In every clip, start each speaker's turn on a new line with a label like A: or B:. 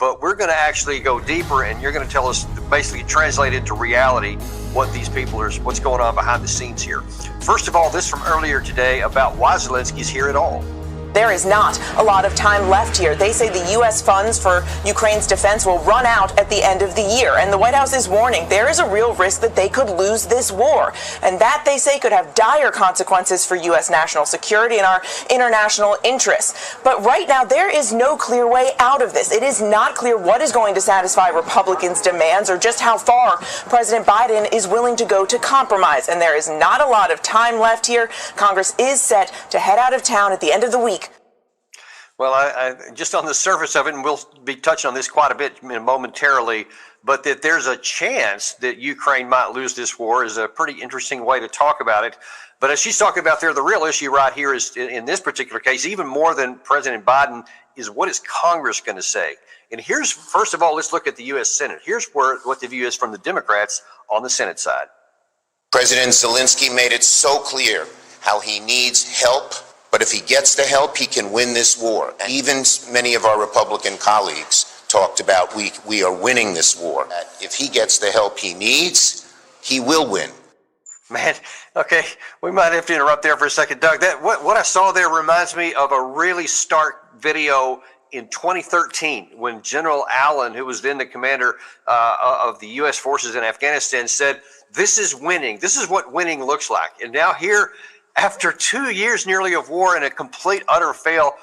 A: but we're going to actually go deeper, and you're going to tell us, basically translate into reality, what these people are, what's going on behind the scenes here. First of all, this from earlier today about why Zelensky's here at all.
B: There is not a lot of time left here. They say the U.S. funds for Ukraine's defense will run out at the end of the year. And the White House is warning there is a real risk that they could lose this war. And that, they say, could have dire consequences for U.S. national security and our international interests. But right now, there is no clear way out of this. It is not clear what is going to satisfy Republicans' demands or just how far President Biden is willing to go to compromise. And there is not a lot of time left here. Congress is set to head out of town at the end of the week.
A: Well, I just on the surface of it, and we'll be touching on this quite a bit momentarily, but that there's a chance that Ukraine might lose this war is a pretty interesting way to talk about it. But as she's talking about there, the real issue right here is, in this particular case, even more than President Biden, is what is Congress going to say? And here's, first of all, let's look at the U.S. Senate. Here's what the view is from the Democrats on the Senate side.
C: President Zelensky made it so clear how he needs help. But if he gets the help, he can win this war. And even many of our Republican colleagues talked about we are winning this war. If he gets the help he needs, he will win.
A: Man, okay, we might have to interrupt there for a second, Doug. That what I saw there reminds me of a really stark video in 2013 when General Allen, who was then the commander of the U.S. forces in Afghanistan, said, "This is winning. This is what winning looks like." And now here, after 2 years nearly of war and a complete utter fail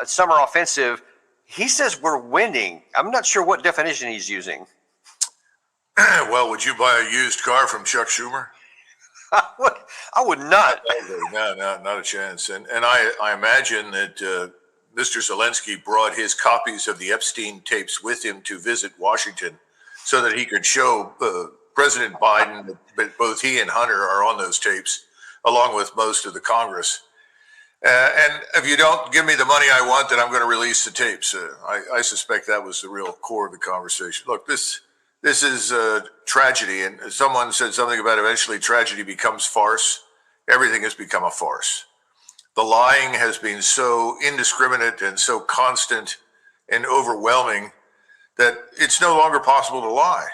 A: summer offensive, he says we're winning. I'm not sure what definition he's using.
D: Well, would you buy a used car from Chuck Schumer?
A: I would not.
D: No, not a chance. And I imagine that Mr. Zelensky brought his copies of the Epstein tapes with him to visit Washington so that he could show President Biden that both he and Hunter are on those tapes, along with most of the Congress. And if you don't give me the money I want, then I'm going to release the tapes. I suspect that was the real core of the conversation. Look, this is a tragedy, and someone said something about eventually tragedy becomes farce. Everything has become a farce. The lying has been so indiscriminate and so constant and overwhelming that it's no longer possible to lie.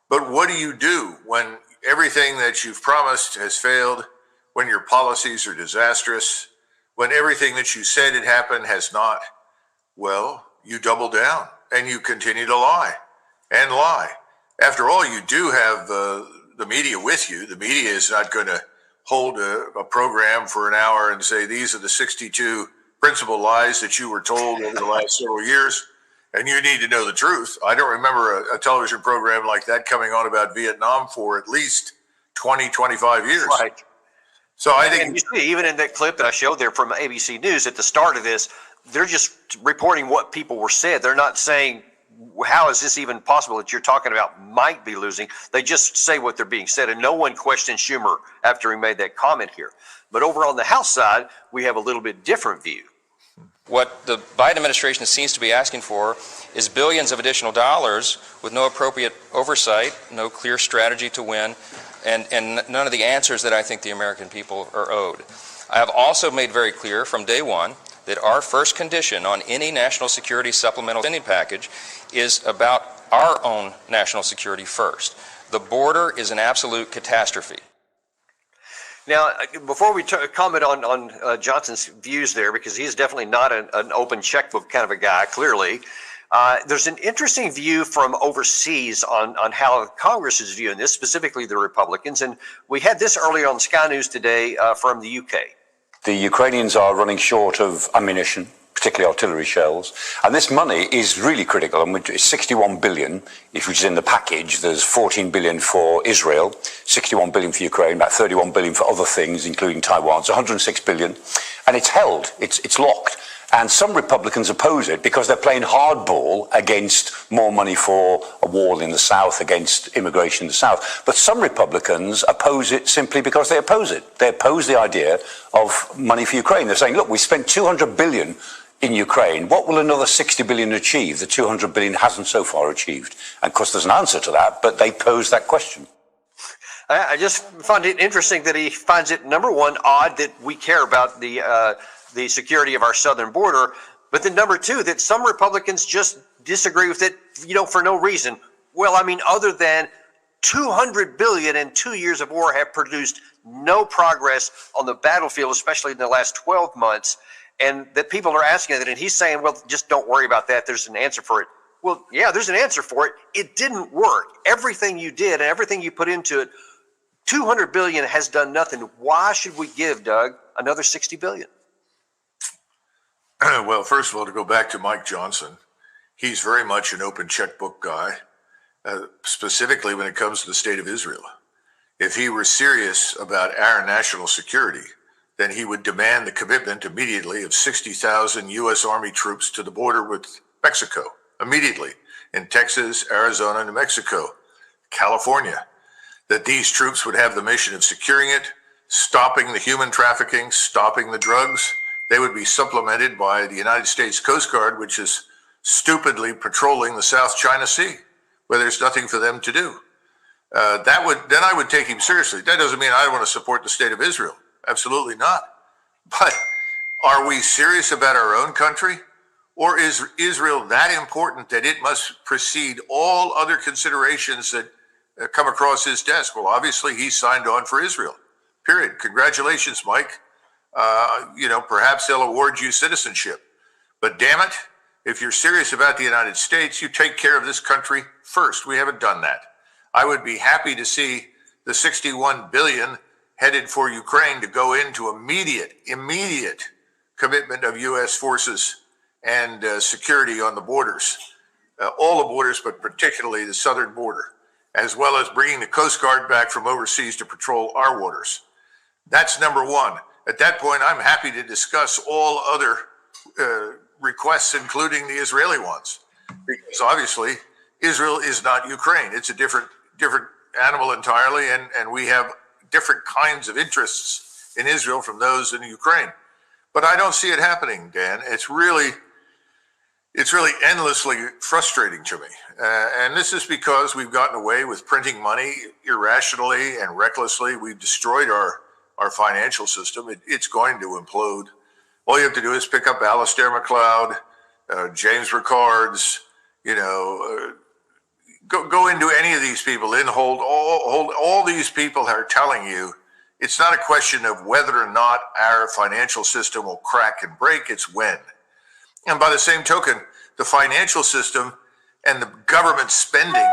D: But what do you do when everything that you've promised has failed, when your policies are disastrous, when everything that you said had happened has not? Well, you double down and you continue to lie and lie. After all, you do have the media with you. The media is not going to hold a program for an hour and say, these are the 62 principal lies that you were told over the last several years, and you need to know the truth. I don't remember a television program like that coming on about Vietnam for at least 20, 25 years.
A: Right.
D: So I think,
A: and you see, even in that clip that I showed there from ABC News at the start of this, they're just reporting what people were said. They're not saying, how is this even possible that you're talking about might be losing? They just say what they're being said, and no one questioned Schumer after he made that comment here. But over on the House side, we have a little bit different view.
E: What the Biden administration seems to be asking for is billions of additional dollars with no appropriate oversight, no clear strategy to win, and none of the answers that I think the American people are owed. I have also made very clear from day one that our first condition on any national security supplemental spending package is about our own national security first. The border is an absolute catastrophe.
A: Now, before we comment on Johnson's views there, because he's definitely not an open checkbook kind of a guy, clearly, there's an interesting view from overseas on how Congress is viewing this, specifically the Republicans. And we had this earlier on Sky News today from the UK.
F: The Ukrainians are running short of ammunition, particularly artillery shells. And this money is really critical. I mean, it's 61 billion, which is in the package. There's 14 billion for Israel, 61 billion for Ukraine, about 31 billion for other things, including Taiwan. It's 106 billion. And it's held. It's locked. And some Republicans oppose it because they're playing hardball against more money for a wall in the South, against immigration in the South. But some Republicans oppose it simply because they oppose it. They oppose the idea of money for Ukraine. They're saying, look, we spent 200 billion in Ukraine. What will another 60 billion achieve? The 200 billion hasn't so far achieved. And of course, there's an answer to that, but they pose that question.
A: I just find it interesting that he finds it, number one, odd that we care about the security of our southern border, but then number two, that some Republicans just disagree with it, for no reason. Well, I mean, other than 200 billion in 2 years of war have produced no progress on the battlefield, especially in the last 12 months. And that people are asking that, and he's saying, well, just don't worry about that. There's an answer for it. Well, yeah, there's an answer for it. It didn't work. Everything you did and everything you put into it, 200 billion has done nothing. Why should we give, Doug, another 60 billion?
D: Well, first of all, to go back to Mike Johnson, he's very much an open checkbook guy, specifically when it comes to the state of Israel. If he were serious about our national security, then he would demand the commitment immediately of 60,000 U.S. Army troops to the border with Mexico, immediately, in Texas, Arizona, New Mexico, California, that these troops would have the mission of securing it, stopping the human trafficking, stopping the drugs. They would be supplemented by the United States Coast Guard, which is stupidly patrolling the South China Sea, where there's nothing for them to do. Then I would take him seriously. That doesn't mean I don't want to support the state of Israel. Absolutely not. But are we serious about our own country? Or is Israel that important that it must precede all other considerations that come across his desk? Well, obviously he signed on for Israel, period. Congratulations, Mike. Perhaps they'll award you citizenship. But damn it, if you're serious about the United States, you take care of this country first. We haven't done that. I would be happy to see the 61 billion headed for Ukraine to go into immediate commitment of U.S. forces and security on the borders, all the borders, but particularly the southern border, as well as bringing the Coast Guard back from overseas to patrol our waters. That's number one. At that point, I'm happy to discuss all other requests, including the Israeli ones, because obviously Israel is not Ukraine. It's a different animal entirely, and we have different kinds of interests in Israel from those in Ukraine. But I don't see it happening, Dan. It's really endlessly frustrating to me. And this is because we've gotten away with printing money irrationally and recklessly. We've destroyed our financial system. It's going to implode. All you have to do is pick up Alastair MacLeod, James Rickards, go into any of these people, hold all these people are telling you it's not a question of whether or not our financial system will crack and break, it's when. And by the same token, the financial system and the government spending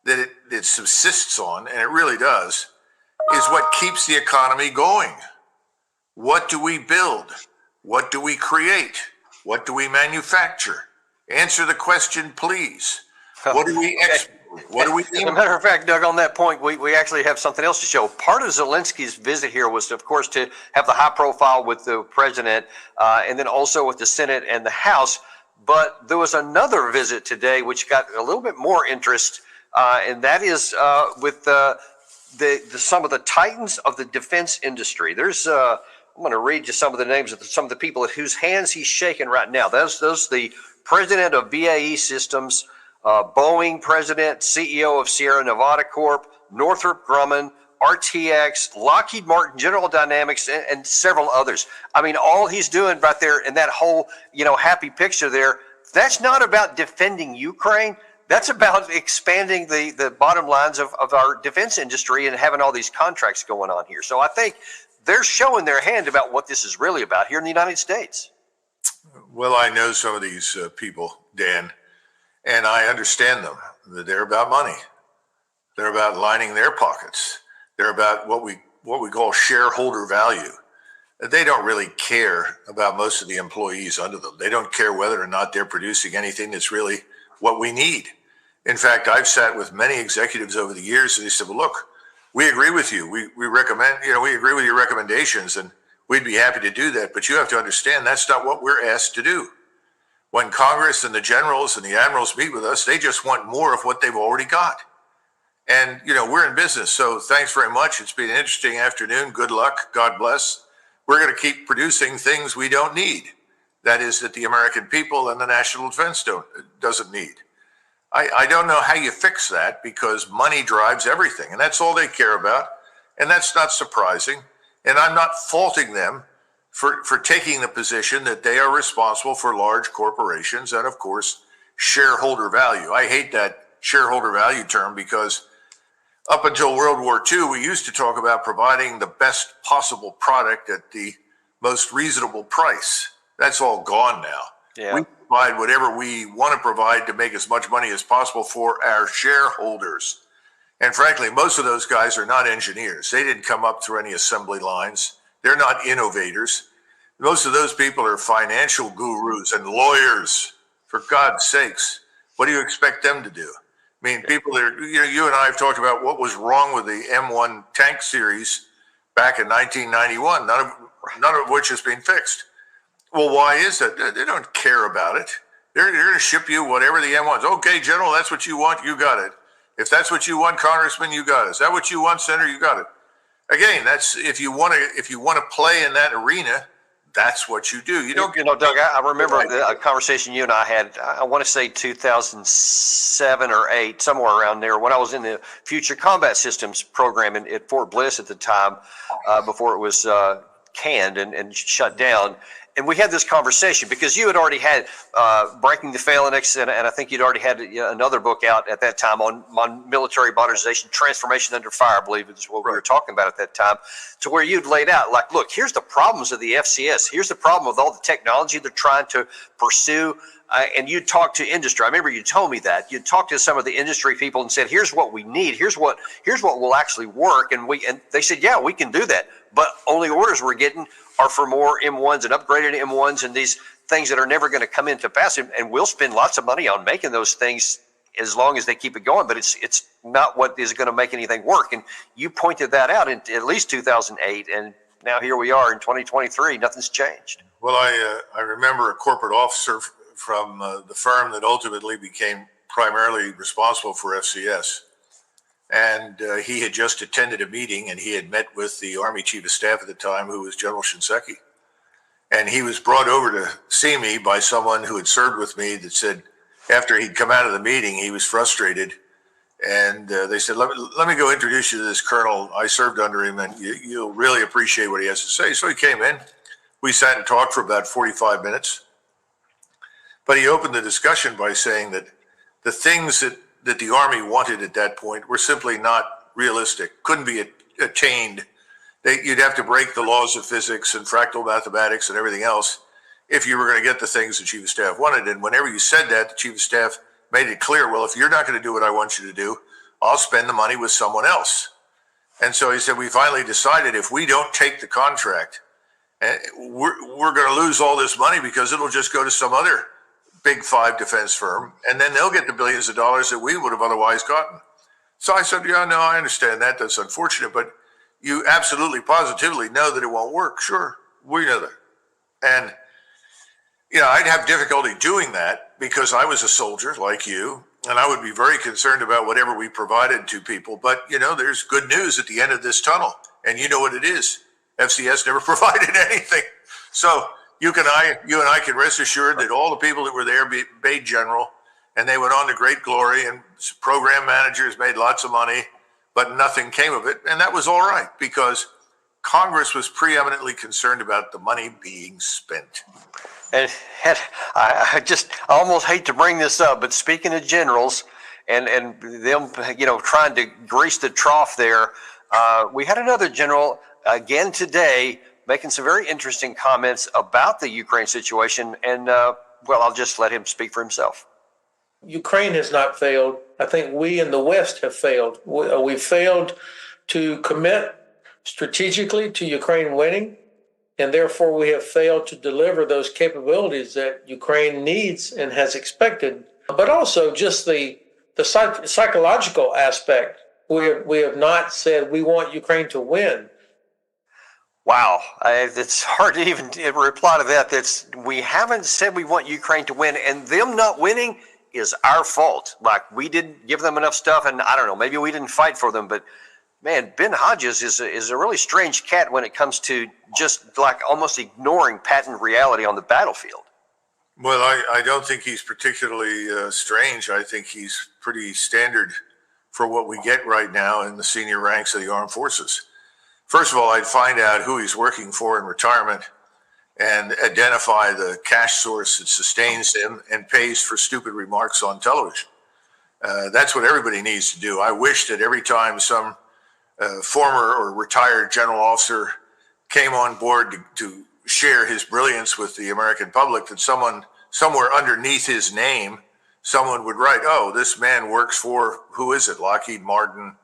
D: that it subsists on, and it really does, is what keeps the economy going. What do we build? What do we create? What do we manufacture? Answer the question, please. What do we export? What do we
A: As a matter of fact, Doug, on that point, we actually have something else to show. Part of Zelensky's visit here was, of course, to have the high profile with the president and then also with the Senate and the House. But there was another visit today which got a little bit more interest, and that is with some of the titans of the defense industry. There's I'm going to read you some of the names of some of the people at whose hands he's shaking right now. Those the president of BAE Systems, Boeing president, CEO of Sierra Nevada Corp, Northrop Grumman, RTX, Lockheed Martin, General Dynamics, and several others. I mean, all he's doing right there in that whole, happy picture there, that's not about defending Ukraine. That's about expanding the bottom lines of our defense industry and having all these contracts going on here. So I think they're showing their hand about what this is really about here in the United States.
D: Well, I know some of these people, Dan, and I understand them. They're about money. They're about lining their pockets. They're about what we call shareholder value. They don't really care about most of the employees under them. They don't care whether or not they're producing anything that's really what we need. In fact, I've sat with many executives over the years and they said, well, look, we agree with you. We recommend, we agree with your recommendations and we'd be happy to do that. But you have to understand that's not what we're asked to do. When Congress and the generals and the admirals meet with us, they just want more of what they've already got. And, we're in business. So thanks very much. It's been an interesting afternoon. Good luck. God bless. We're going to keep producing things we don't need. That is, that the American people and the national defense doesn't need. I don't know how you fix that because money drives everything. And that's all they care about. And that's not surprising. And I'm not faulting them for taking the position that they are responsible for large corporations and, of course, shareholder value. I hate that shareholder value term because up until World War II, we used to talk about providing the best possible product at the most reasonable price. That's all gone now.
A: Yeah.
D: We provide whatever we want to provide to make as much money as possible for our shareholders. And frankly, most of those guys are not engineers. They didn't come up through any assembly lines. They're not innovators. Most of those people are financial gurus and lawyers, for God's sakes. What do you expect them to do? I mean, people that are, you and I have talked about what was wrong with the M1 tank series back in 1991, none of which has been fixed. Well, why is that? They don't care about it. They're going to ship you whatever the M1's. Okay, General, that's what you want. You got it. If that's what you want, Congressman, you got it. Is that what you want, Senator? You got it. Again, that's if you want to play in that arena, that's what you do. You don't.
A: Doug, I remember a conversation you and I had. I want to say 2007 or 8, somewhere around there, when I was in the Future Combat Systems program at Fort Bliss at the time, before it was canned and shut down. And we had this conversation because you had already had Breaking the Phalanx, and I think you'd already had another book out at that time on military modernization, Transformation Under Fire, I believe is what we were talking about at that time, to where you'd laid out, like, look, here's the problems of the FCS. Here's the problem with all the technology they're trying to pursue. And you talked to industry. I remember you told me that. You talked to some of the industry people and said, here's what we need. Here's what will actually work. And they said, yeah, we can do that. But only orders we're getting are for more M1s and upgraded M1s and these things that are never going to come into pass. And we'll spend lots of money on making those things as long as they keep it going. But it's not what is going to make anything work. And you pointed that out in at least 2008. And now here we are in 2023. Nothing's changed.
D: Well, I remember a corporate officer from the firm that ultimately became primarily responsible for FCS. And he had just attended a meeting and he had met with the Army Chief of Staff at the time, who was General Shinseki. And he was brought over to see me by someone who had served with me that said, after he'd come out of the meeting, he was frustrated. And they said, let me go introduce you to this colonel. I served under him and you'll really appreciate what he has to say. So he came in. We sat and talked for about 45 minutes. But he opened the discussion by saying that the things that the Army wanted at that point were simply not realistic, couldn't be attained. You'd have to break the laws of physics and fractal mathematics and everything else if you were going to get the things the Chief of Staff wanted. And whenever you said that, the Chief of Staff made it clear, well, if you're not going to do what I want you to do, I'll spend the money with someone else. And so he said, we finally decided if we don't take the contract, we're going to lose all this money because it'll just go to some other Big Five defense firm, and then they'll get the billions of dollars that we would have otherwise gotten. So I said, yeah, no, I understand that. That's unfortunate, but you absolutely positively know that it won't work. Sure, we know that. And, I'd have difficulty doing that because I was a soldier like you, and I would be very concerned about whatever we provided to people. But, there's good news at the end of this tunnel, and you know what it is. FCS never provided anything. So you and I can rest assured that all the people that were there paid general, and they went on to great glory, and program managers made lots of money, but nothing came of it. And that was all right because Congress was preeminently concerned about the money being spent.
A: And I almost hate to bring this up, but speaking of generals and them, trying to grease the trough there, we had another general again today making some very interesting comments about the Ukraine situation. And, I'll just let him speak for himself.
G: Ukraine has not failed. I think we in the West have failed. We've failed to commit strategically to Ukraine winning, and therefore we have failed to deliver those capabilities that Ukraine needs and has expected. But also just the psychological aspect. We have not said we want Ukraine to win.
A: Wow, it's hard to even reply to that. We haven't said we want Ukraine to win, and them not winning is our fault. Like, we didn't give them enough stuff, and I don't know, maybe we didn't fight for them, but man, Ben Hodges is a really strange cat when it comes to just like almost ignoring patent reality on the battlefield.
D: Well, I don't think he's particularly strange. I think he's pretty standard for what we get right now in the senior ranks of the armed forces. First of all, I'd find out who he's working for in retirement and identify the cash source that sustains him and pays for stupid remarks on television. That's what everybody needs to do. I wish that every time some former or retired general officer came on board to share his brilliance with the American public, that someone somewhere underneath his name, someone would write, oh, this man works for, who is it, Lockheed Martin,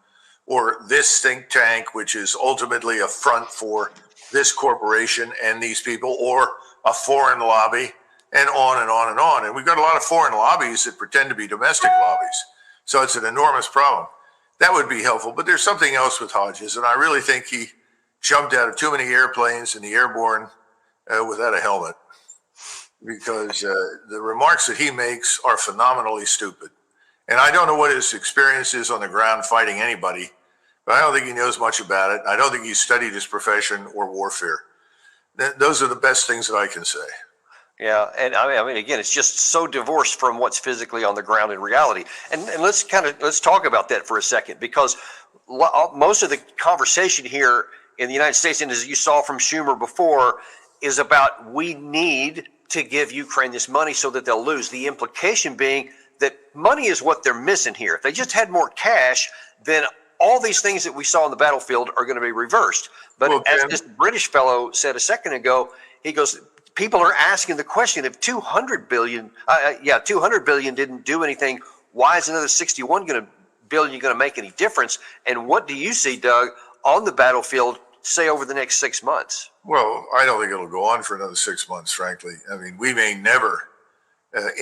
D: or this think tank, which is ultimately a front for this corporation and these people, or a foreign lobby, and on and on and on. And we've got a lot of foreign lobbies that pretend to be domestic lobbies. So it's an enormous problem. That would be helpful. But there's something else with Hodges, and I really think he jumped out of too many airplanes in the airborne without a helmet, because the remarks that he makes are phenomenally stupid. And I don't know what his experience is on the ground fighting anybody, but I don't think he knows much about it. I don't think he's studied his profession or warfare. Those are the best things that I can say.
A: Yeah, and I mean, again, it's just so divorced from what's physically on the ground in reality. And let's talk about that for a second, because most of the conversation here in the United States, and as you saw from Schumer before, is about we need to give Ukraine this money so that they'll lose. The implication being that money is what they're missing here. If they just had more cash, then all these things that we saw on the battlefield are going to be reversed. But well, as this British fellow said a second ago, he goes, people are asking the question, if 200 billion didn't do anything, why is another 61 billion going to make any difference? And what do you see, Doug, on the battlefield, say over the next 6 months?
D: Well, I don't think it'll go on for another 6 months, frankly. I mean, we may never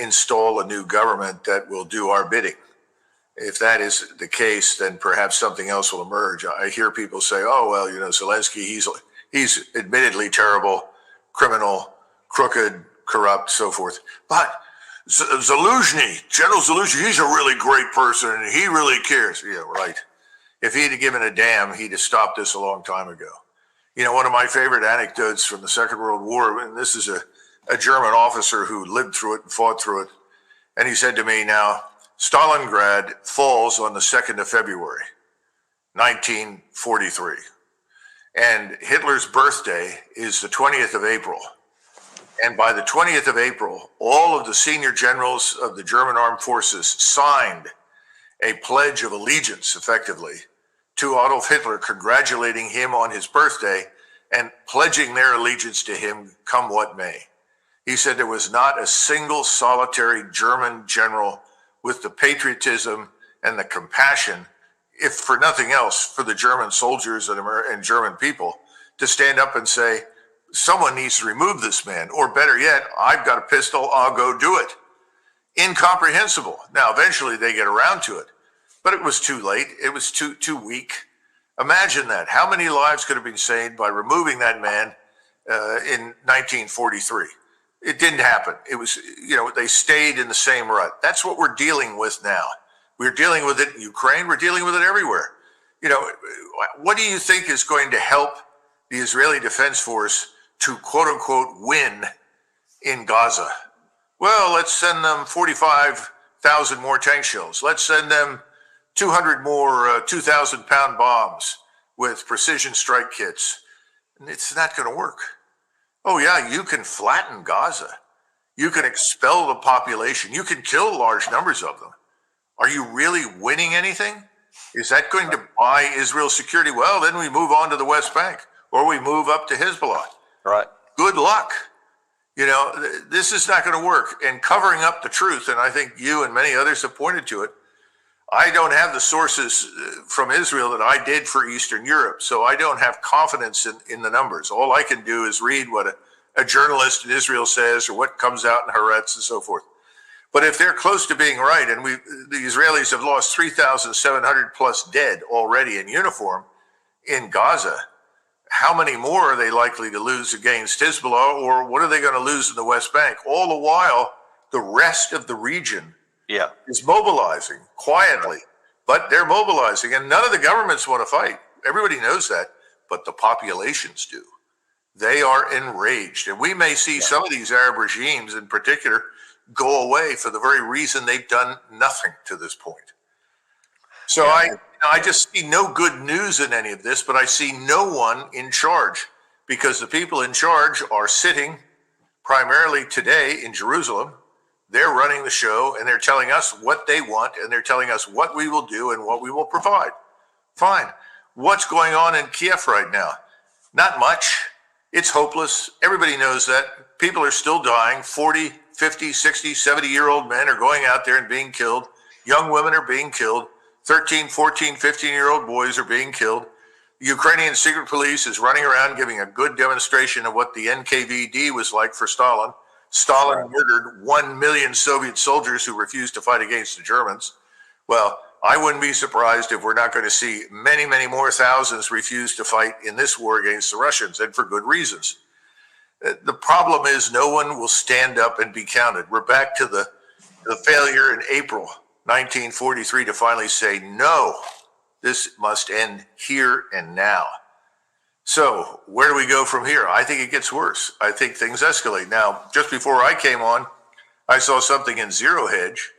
D: install a new government that will do our bidding. If that is the case, then perhaps something else will emerge. I hear people say, oh, well, you know, Zelensky, he's admittedly terrible, criminal, crooked, corrupt, so forth. But Zelensky, General Zelensky, he's a really great person and he really cares. Yeah, right. If he'd have given a damn, he'd have stopped this a long time ago. You know, one of my favorite anecdotes from the Second World War, and this is a German officer who lived through it and fought through it, and he said to me, now, Stalingrad falls on the 2nd of February, 1943, and Hitler's birthday is the 20th of April. And by the 20th of April, all of the senior generals of the German armed forces signed a pledge of allegiance, effectively, to Adolf Hitler, congratulating him on his birthday and pledging their allegiance to him come what may. He said there was not a single solitary German general with the patriotism and the compassion, if for nothing else, for the German soldiers and German people, to stand up and say, someone needs to remove this man, or better yet, I've got a pistol, I'll go do it. Incomprehensible. Now, eventually they get around to it, but it was too late. It was too weak. Imagine that. How many lives could have been saved by removing that man in 1943? It didn't happen. It was, you know, they stayed in the same rut. That's what we're dealing with now. We're dealing with it in Ukraine. We're dealing with it everywhere. You know, what do you think is going to help the Israeli Defense Force to quote unquote win in Gaza? Well, let's send them 45,000 more tank shells. Let's send them 200 more 2,000-pound bombs with precision strike kits. It's not going to work. Oh, yeah, you can flatten Gaza. You can expel the population. You can kill large numbers of them. Are you really winning anything? Is that going to buy Israel security? Well, then we move on to the West Bank, or we move up to Hezbollah.
A: Right.
D: Good luck. You know, this is not going to work. And covering up the truth, and I think you and many others have pointed to it, I don't have the sources from Israel that I did for Eastern Europe, so I don't have confidence in the numbers. All I can do is read what a journalist in Israel says, or what comes out in Haaretz and so forth. But if they're close to being right, and the Israelis have lost 3,700 plus dead already in uniform in Gaza, how many more are they likely to lose against Hezbollah, or what are they going to lose in the West Bank? All the while, the rest of the region is mobilizing quietly, but they're mobilizing, and none of the governments want to fight. Everybody knows that, but the populations do. They are enraged, and we may see some of these Arab regimes in particular go away for the very reason they've done nothing to this point. So I just see no good news in any of this, but I see no one in charge, because the people in charge are sitting primarily today in Jerusalem. They're running the show, and they're telling us what they want, and they're telling us what we will do and what we will provide. Fine. What's going on in Kiev right now? Not much. It's hopeless. Everybody knows that. People are still dying. 40, 50, 60, 70-year-old men are going out there and being killed. Young women are being killed. 13, 14, 15-year-old boys are being killed. The Ukrainian secret police is running around giving a good demonstration of what the NKVD was like for Stalin. Stalin murdered 1 million Soviet soldiers who refused to fight against the Germans. Well, I wouldn't be surprised if we're not going to see many, many more thousands refuse to fight in this war against the Russians, and for good reasons. The problem is no one will stand up and be counted. We're back to the failure in April 1943 to finally say, no, this must end here and now. So where do we go from here? I think it gets worse. I think things escalate. Now, just before I came on, I saw something in Zero Hedge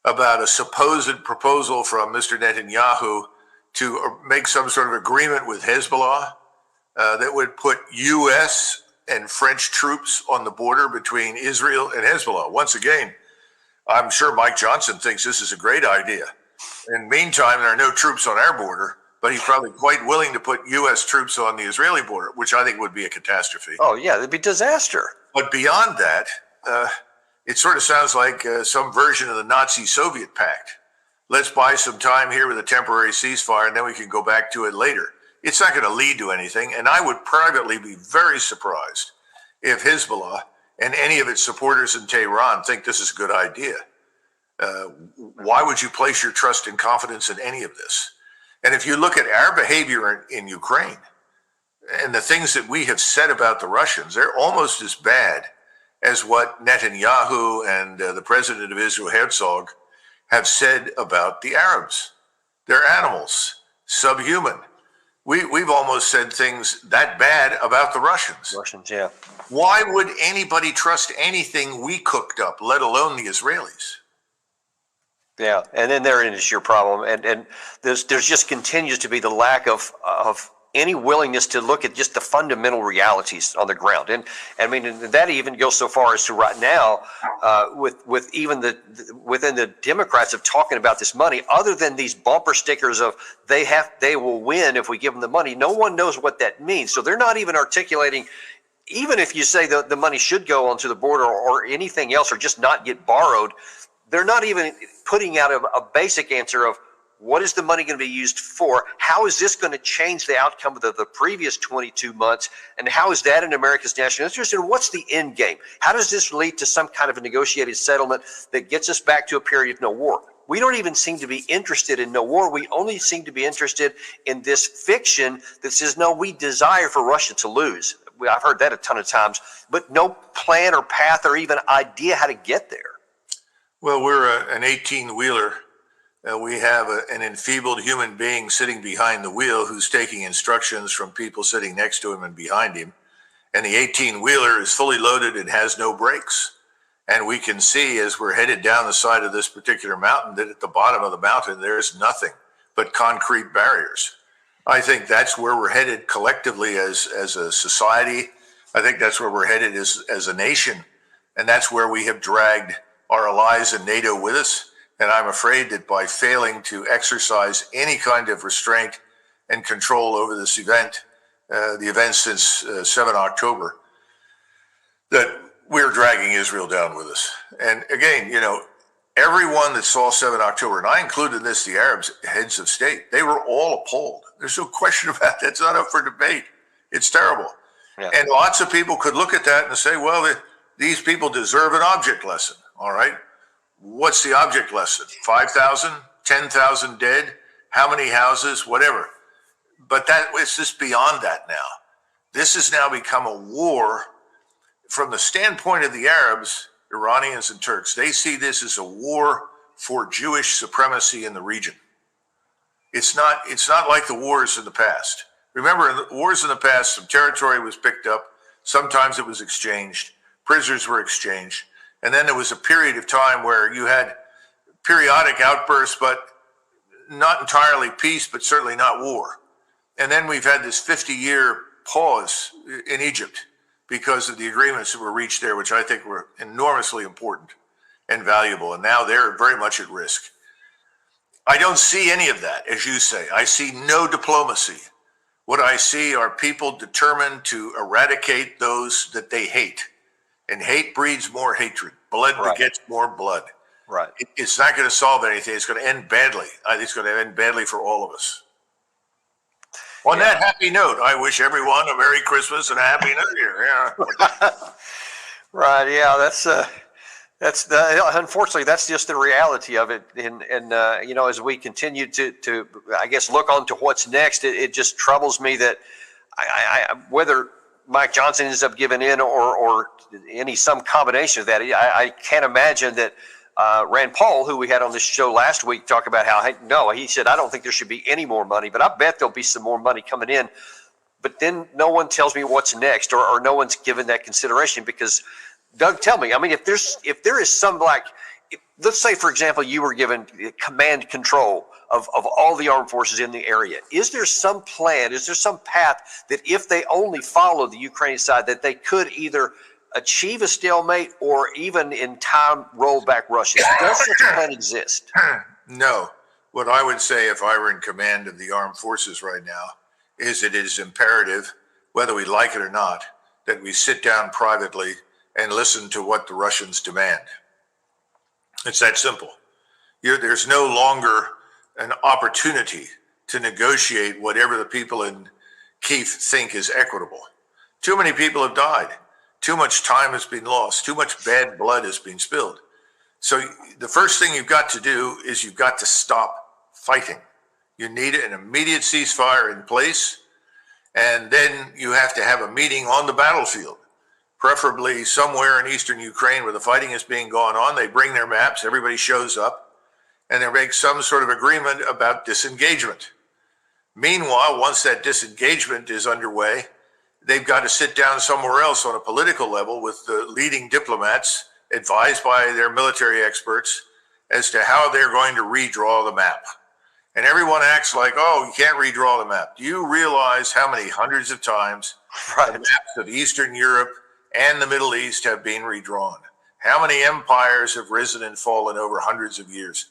D: about a supposed proposal from Mr. Netanyahu to make some sort of agreement with Hezbollah that would put U.S. and French troops on the border between Israel and Hezbollah. Once again, I'm sure Mike Johnson thinks this is a great idea. In the meantime, there are no troops on our border, but he's probably quite willing to put U.S. troops on the Israeli border, which I think would be a catastrophe.
A: Oh, yeah, it'd be disaster.
D: But beyond that, it sort of sounds like some version of the Nazi-Soviet pact. Let's buy some time here with a temporary ceasefire, and then we can go back to it later. It's not going to lead to anything, and I would privately be very surprised if Hezbollah and any of its supporters in Tehran think this is a good idea. Why would you place your trust and confidence in any of this? And if you look at our behavior in Ukraine and the things that we have said about the Russians, they're almost as bad as what Netanyahu and the president of Israel, Herzog, have said about the Arabs. They're animals, subhuman. We've almost said things that bad about the Russians.
A: Russians, yeah.
D: Why would anybody trust anything we cooked up, let alone the Israelis?
A: Yeah, and then therein is your problem, and there's just continues to be the lack of any willingness to look at just the fundamental realities on the ground, and I mean that even goes so far as to right now, with even within the Democrats of talking about this money, other than these bumper stickers of they will win if we give them the money. No one knows what that means, so they're not even articulating. Even if you say the money should go onto the border or anything else, or just not get borrowed. They're not even putting out a basic answer of what is the money going to be used for? How is this going to change the outcome of the previous 22 months? And how is that in America's national interest? And what's the end game? How does this lead to some kind of a negotiated settlement that gets us back to a period of no war? We don't even seem to be interested in no war. We only seem to be interested in this fiction that says, no, we desire for Russia to lose. I've heard that a ton of times, but no plan or path or even idea how to get there.
D: Well, we're an 18-wheeler. We have an enfeebled human being sitting behind the wheel who's taking instructions from people sitting next to him and behind him. And the 18-wheeler is fully loaded and has no brakes. And we can see as we're headed down the side of this particular mountain that at the bottom of the mountain, there's nothing but concrete barriers. I think that's where we're headed collectively as a society. I think that's where we're headed as a nation. And that's where we have dragged our allies in NATO with us. And I'm afraid that by failing to exercise any kind of restraint and control over this event, the events since 7 October, that we're dragging Israel down with us. And again, everyone that saw 7 October, and I included in this the Arabs, heads of state, they were all appalled. There's no question about that. It's not up for debate. It's terrible. Yeah. And lots of people could look at that and say, well, these people deserve an object lesson. All right. What's the object lesson? 5,000, 10,000 dead, how many houses, whatever. But it's just beyond that now. This has now become a war from the standpoint of the Arabs, Iranians and Turks. They see this as a war for Jewish supremacy in the region. It's not like the wars in the past. Remember, in the wars in the past, some territory was picked up. Sometimes it was exchanged. Prisoners were exchanged. And then there was a period of time where you had periodic outbursts, but not entirely peace, but certainly not war. And then we've had this 50-year pause in Egypt because of the agreements that were reached there, which I think were enormously important and valuable. And now they're very much at risk. I don't see any of that, as you say. I see no diplomacy. What I see are people determined to eradicate those that they hate. And hate breeds more hatred. Blood begets more blood.
A: Right.
D: It's not going to solve anything. It's going to end badly. I think it's going to end badly for all of us. On that happy note, I wish everyone a Merry Christmas and a Happy New Year. Yeah.
A: Right. Yeah. That's unfortunately, that's just the reality of it. And you know, as we continue to I guess, look on to what's next, it just troubles me that whether Mike Johnson ends up giving in or some combination of that, I can't imagine that Rand Paul, who we had on this show last week, talk about how, he said, I don't think there should be any more money, but I bet there'll be some more money coming in. But then no one tells me what's next, or no one's given that consideration. Because, Doug, tell me, I mean, if there is some, let's say, for example, you were given command control of all the armed forces in the area. Is there some plan, is there some path that if they only follow the Ukrainian side, that they could either achieve a stalemate or even in time roll back Russia? Does such a plan exist?
D: No. What I would say if I were in command of the armed forces right now is it is imperative, whether we like it or not, that we sit down privately and listen to what the Russians demand. It's that simple. There's no longer an opportunity to negotiate whatever the people in Kyiv think is equitable. Too many people have died. Too much time has been lost. Too much bad blood has been spilled. So the first thing you've got to do is you've got to stop fighting. You need an immediate ceasefire in place, and then you have to have a meeting on the battlefield, preferably somewhere in eastern Ukraine where the fighting is being going on. They bring their maps, everybody shows up, and they make some sort of agreement about disengagement. Meanwhile, once that disengagement is underway, they've got to sit down somewhere else on a political level with the leading diplomats, advised by their military experts, as to how they're going to redraw the map. And everyone acts like, oh, you can't redraw the map. Do you realize how many hundreds of times the maps of Eastern Europe and the Middle East have been redrawn? How many empires have risen and fallen over hundreds of years?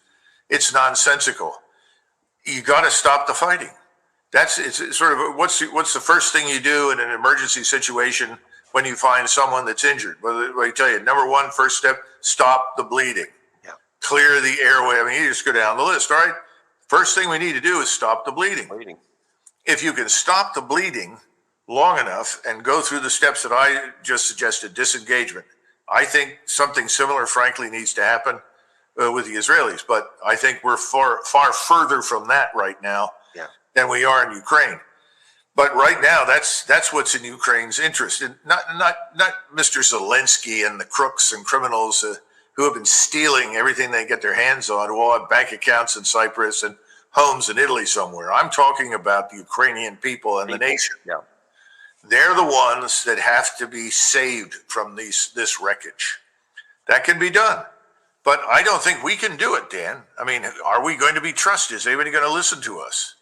D: It's nonsensical. You got to stop the fighting. It's sort of what's the first thing you do in an emergency situation when you find someone that's injured? Well, I tell you, number one, first step, stop the bleeding. Yeah. Clear the airway. I mean, you just go down the list, all right? First thing we need to do is stop the bleeding. If you can stop the bleeding long enough and go through the steps that I just suggested, disengagement, I think something similar, frankly, needs to happen with the Israelis. But I think we're far further from that right now than we are in Ukraine. But right now, that's what's in Ukraine's interest, and not Mr. Zelensky and the crooks and criminals who have been stealing everything they get their hands on, who all have bank accounts in Cyprus and homes in Italy somewhere. I'm talking about the Ukrainian people and the nation. Yeah. They're the ones that have to be saved from this wreckage. That can be done. But I don't think we can do it, Dan. I mean, are we going to be trusted? Is anybody going to listen to us?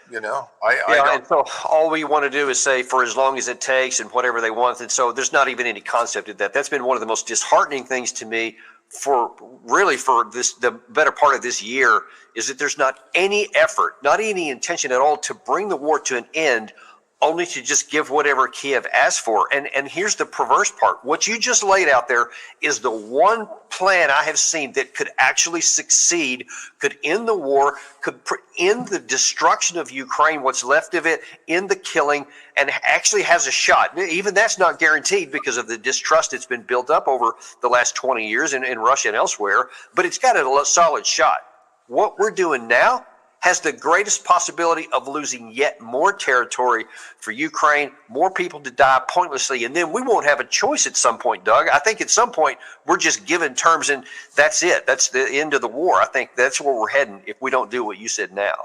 D: You know, I don't.
A: And so all we want to do is say for as long as it takes and whatever they want. And so there's not even any concept of that. That's been one of the most disheartening things to me for the better part of this year, is that there's not any effort, not any intention at all to bring the war to an end, only to just give whatever Kiev asked for. And here's the perverse part. What you just laid out there is the one plan I have seen that could actually succeed, could end the war, could end the destruction of Ukraine, what's left of it, end the killing, and actually has a shot. Even that's not guaranteed because of the distrust that's been built up over the last 20 years in Russia and elsewhere, but it's got a solid shot. What we're doing now has the greatest possibility of losing yet more territory for Ukraine, more people to die pointlessly, and then we won't have a choice at some point, Doug. I think at some point we're just given terms and that's it. That's the end of the war. I think that's where we're heading if we don't do what you said now.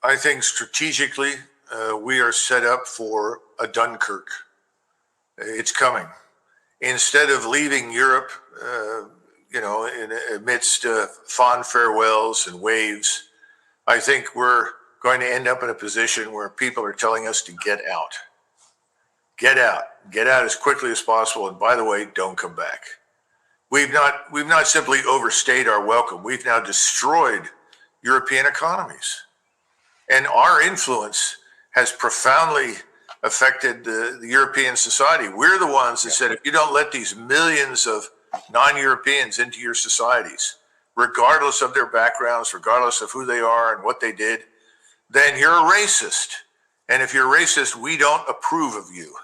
D: I think strategically we are set up for a Dunkirk. It's coming. Instead of leaving Europe, amidst fond farewells and waves, I think we're going to end up in a position where people are telling us to get out. Get out. get out as quickly as possible, and by the way, don't come back. We've not simply overstayed our welcome. We've now destroyed European economies. And our influence has profoundly affected the European society. We're the ones that said, if you don't let these millions of non-Europeans into your societies, regardless of their backgrounds, regardless of who they are and what they did, then you're a racist. And if you're racist, we don't approve of you.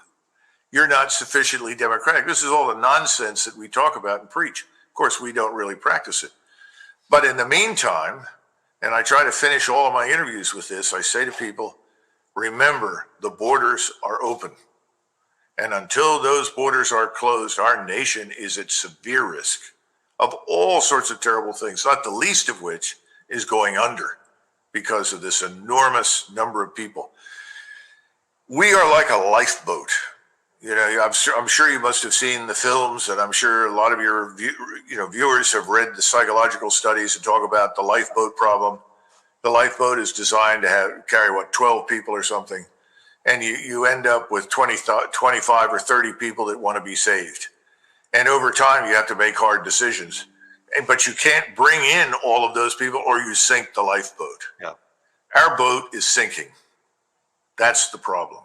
D: You're not sufficiently democratic. This is all the nonsense that we talk about and preach. Of course, we don't really practice it. But in the meantime, and I try to finish all of my interviews with this, I say to people, remember, the borders are open. And until those borders are closed, our nation is at severe risk of all sorts of terrible things, not the least of which is going under because of this enormous number of people. We are like a lifeboat. You know, I'm sure you must have seen the films, and I'm sure a lot of your viewers have read the psychological studies that talk about the lifeboat problem. The lifeboat is designed to carry 12 people or something, and you end up with 25 or 30 people that want to be saved. And over time, you have to make hard decisions. But you can't bring in all of those people, or you sink the lifeboat.
A: Yeah.
D: Our boat is sinking. That's the problem.